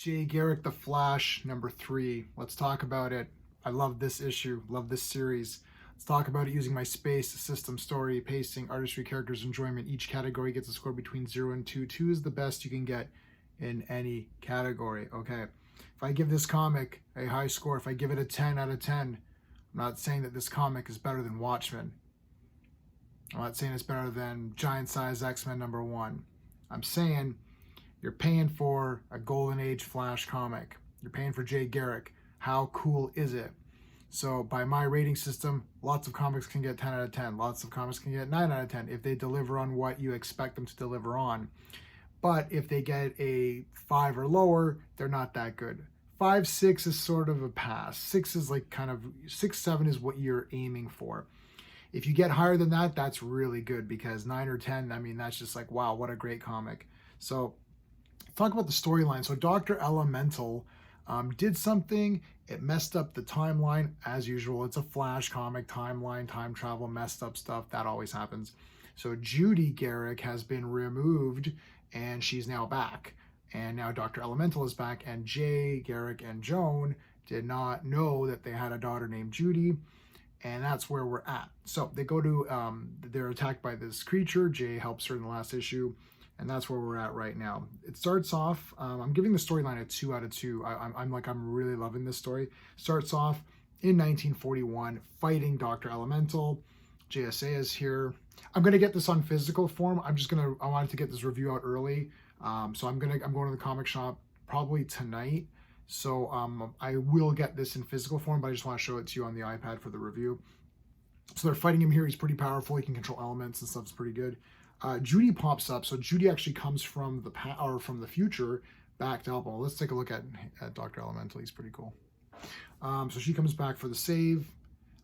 Jay Garrick, The Flash, #3. Let's talk about it. I love this issue, love this series. Let's talk about it using my space, system, story, pacing, artistry, characters, enjoyment. Each category gets a score between 0 and 2. 2 is the best you can get in any category, okay? If I give this comic a high score, if I give it a 10 out of 10, I'm not saying that this comic is better than Watchmen. I'm not saying it's better than Giant Size X-Men #1. I'm saying you're paying for a Golden Age Flash comic. You're paying for Jay Garrick. How cool is it? So by my rating system, lots of comics can get 10 out of 10. Lots of comics can get 9 out of 10 if they deliver on what you expect them to deliver on. But if they get a 5 or lower, they're not that good. 5, 6 is sort of a pass. 6 is like kind of, 6, 7 is what you're aiming for. If you get higher than that, that's really good, because 9 or 10, I mean, that's just like, wow, what a great comic. So talk about the storyline. So Dr. Elemental did something. It messed up the timeline as usual. It's a Flash comic, timeline, time travel, messed up stuff. That always happens. So Judy Garrick has been removed and she's now back. And now Dr. Elemental is back, and Jay Garrick and Joan did not know that they had a daughter named Judy. And that's where we're at. So they go to, they're attacked by this creature. Jay helps her in the last issue. And that's where we're at right now. It starts off, I'm giving the storyline a 2 out of 2. I'm really loving this story. Starts off in 1941, fighting Dr. Elemental. JSA is here. I'm gonna get this on physical form. I wanted to get this review out early. So I'm going to the comic shop probably tonight. So I will get this in physical form, but I just want to show it to you on the iPad for the review. So they're fighting him here. He's pretty powerful. He can control elements and stuff. It's pretty good. Judy pops up. So Judy actually comes from the future back to help him. Let's take a look at Dr. Elemental. He's pretty cool. So she comes back for the save.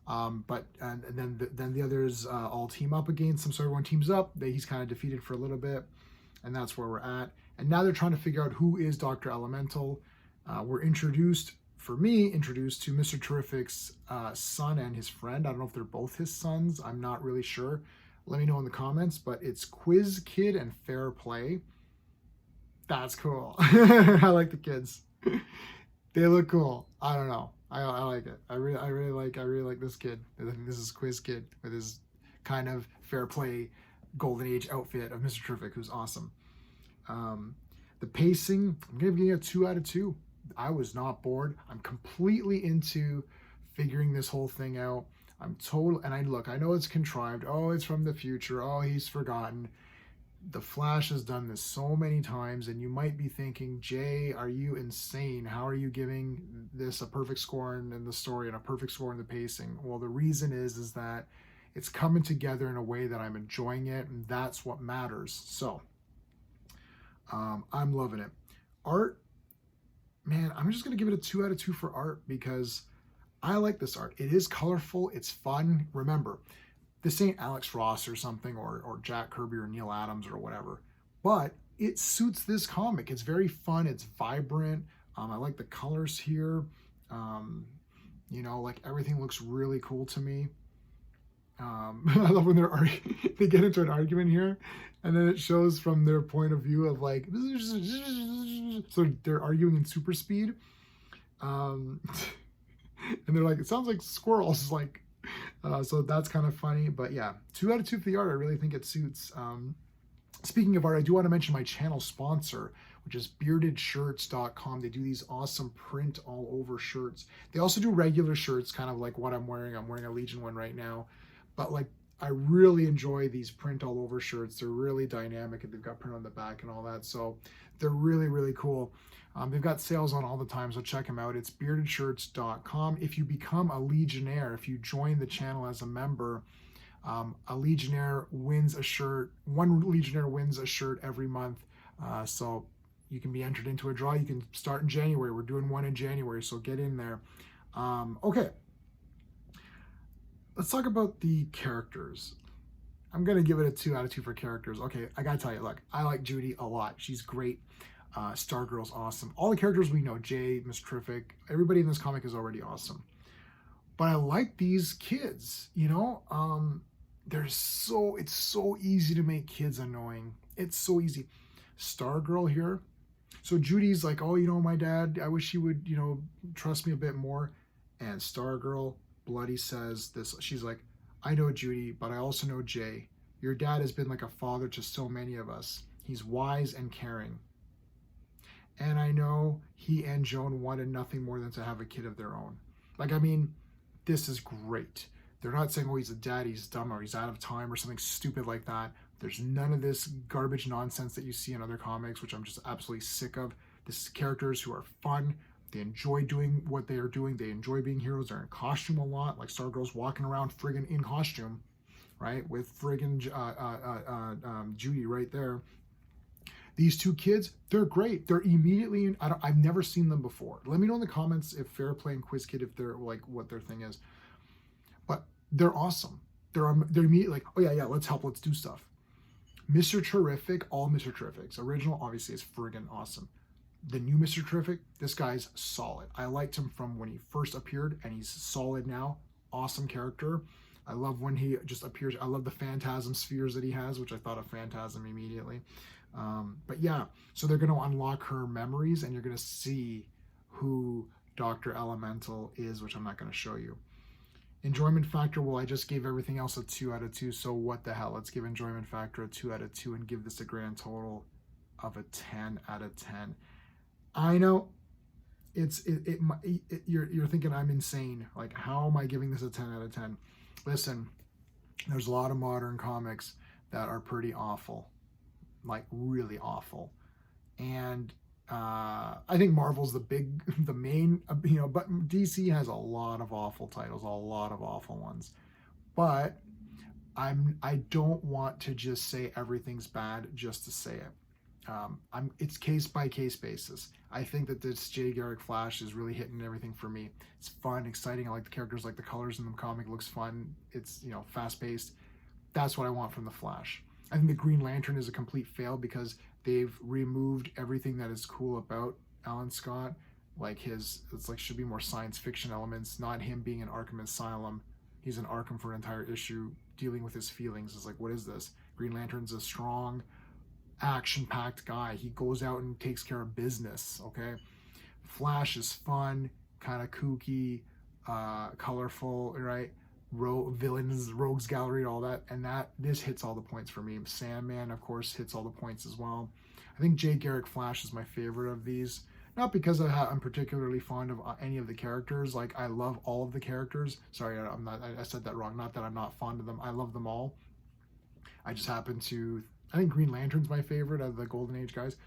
But then the others all team up against him. So everyone teams up. He's kind of defeated for a little bit. And that's where we're at. And now they're trying to figure out who is Dr. Elemental. We're introduced to Mr. Terrific's son and his friend. I don't know if they're both his sons. I'm not really sure. Let me know in the comments. But it's Quiz Kid and Fair Play. That's cool. I like the kids. They look cool. I don't know. I like it. I really like this kid. I think this is Quiz Kid with his kind of Fair Play Golden Age outfit of Mr. Terrific, who's awesome. The pacing, I'm giving it a 2 out of 2. I was not bored. I'm completely into figuring this whole thing out. And I know it's contrived. Oh, it's from the future. Oh, he's forgotten. The Flash has done this so many times, and you might be thinking, Jay, are you insane? How are you giving this a perfect score in the story and a perfect score in the pacing? Well, the reason is that it's coming together in a way that I'm enjoying it, and that's what matters. So I'm loving it. Art, man, I'm just going to give it a 2 out of 2 for art, because I like this art. It is colorful. It's fun. Remember, this ain't Alex Ross or something, or Jack Kirby or Neil Adams or whatever, but it suits this comic. It's very fun. It's vibrant. I like the colors here. Like everything looks really cool to me. I love when they get into an argument here, and then it shows from their point of view of like, so they're arguing in super speed, and they're like, it sounds like squirrels, like, so that's kind of funny. But yeah, 2 out of 2 for the art. I really think it suits. Speaking of art, I do want to mention my channel sponsor, which is beardedshirts.com. They do these awesome print all over shirts. They also do regular shirts, kind of like what I'm wearing. I'm wearing a Legion one right now. But like, I really enjoy these print all over shirts. They're really dynamic, and they've got print on the back and all that. So they're really, really cool. They've got sales on all the time, so check them out. It's beardedshirts.com. If you become a Legionnaire, if you join the channel as a member, a Legionnaire wins a shirt. One Legionnaire wins a shirt every month. So you can be entered into a draw. You can start in January. We're doing one in January, so get in there. Okay. Let's talk about the characters. I'm going to give it a 2 out of 2 for characters. Okay, I got to tell you, look, I like Judy a lot. She's great. Stargirl's awesome. All the characters we know, Jay, Miss Terrific, everybody in this comic is already awesome. But I like these kids, it's so easy to make kids annoying. It's so easy. Stargirl here. So Judy's like, oh, my dad, I wish he would, trust me a bit more. And Stargirl bloody says this. She's like, I know Judy, but I also know Jay. Your dad has been like a father to so many of us. He's wise and caring. And I know he and Joan wanted nothing more than to have a kid of their own. Like, I mean, this is great. They're not saying, oh, he's a dad, he's dumb, or he's out of time, or something stupid like that. There's none of this garbage nonsense that you see in other comics, which I'm just absolutely sick of. This is characters who are fun. They enjoy doing what they are doing. They enjoy being heroes. They're in costume a lot. Like Stargirl's walking around friggin' in costume, right? With friggin' Judy right there. These two kids, they're great. They're immediately, I've never seen them before. Let me know in the comments if Fairplay and Quiz Kid, if they're like what their thing is. But they're awesome. They're immediately like, oh yeah, let's help, let's do stuff. Mr. Terrific, all Mr. Terrifics. Original, obviously, is friggin' awesome. The new Mr. Terrific, this guy's solid. I liked him from when he first appeared, and he's solid now. Awesome character. I love when he just appears. I love the phantasm spheres that he has, which I thought of Phantasm immediately. But yeah, so they're going to unlock her memories, and you're going to see who Dr. Elemental is, which I'm not going to show you. Enjoyment factor, well, I just gave everything else a 2 out of 2, so what the hell? Let's give enjoyment factor a 2 out of 2 and give this a grand total of a 10 out of 10. I know you're thinking I'm insane. Like, how am I giving this a 10 out of 10? Listen, there's a lot of modern comics that are pretty awful, like really awful, and I think Marvel's the main, but DC has a lot of awful titles, a lot of awful ones. But I don't want to just say everything's bad just to say it. It's case by case basis. I think that this J. Garrick Flash is really hitting everything for me. It's fun, exciting. I like the characters, like the colors in the comic looks fun. It's fast paced. That's what I want from the Flash. I think the Green Lantern is a complete fail because they've removed everything that is cool about Alan Scott. Like should be more science fiction elements, not him being in Arkham Asylum. He's in Arkham for an entire issue dealing with his feelings. It's like, what is this? Green Lantern's a strong, action-packed guy. He goes out and takes care of business, okay? Flash is fun, kind of kooky, colorful, right? Villains, rogues gallery, all that, and this hits all the points for me. Sandman, of course, hits all the points as well. I think J. Garrick Flash is my favorite of these, not because I'm particularly fond of any of the characters. Like, I love all of the characters. Sorry, I said that wrong. Not that I'm not fond of them. I love them all. I just happen to, I think Green Lantern's my favorite of the Golden Age guys,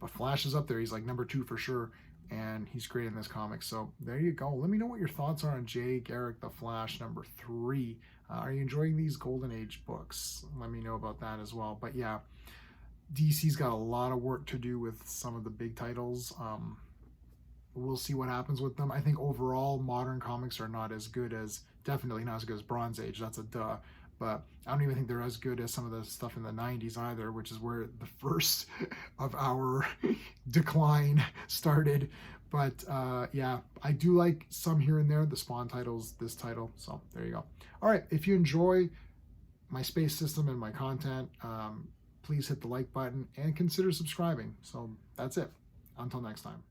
but Flash is up there. He's like number 2 for sure. And he's great in this comic. So there you go. Let me know what your thoughts are on J. Garrick the Flash number 3. Are you enjoying these Golden Age books? Let me know about that as well. But yeah, DC's got a lot of work to do with some of the big titles. We'll see what happens with them. I think overall modern comics are definitely not as good as Bronze Age. That's a duh. But I don't even think they're as good as some of the stuff in the 90s either, which is where the first of our decline started. But yeah, I do like some here and there. The Spawn titles, this title. So there you go. All right, if you enjoy my space system and my content, please hit the like button and consider subscribing. So that's it. Until next time.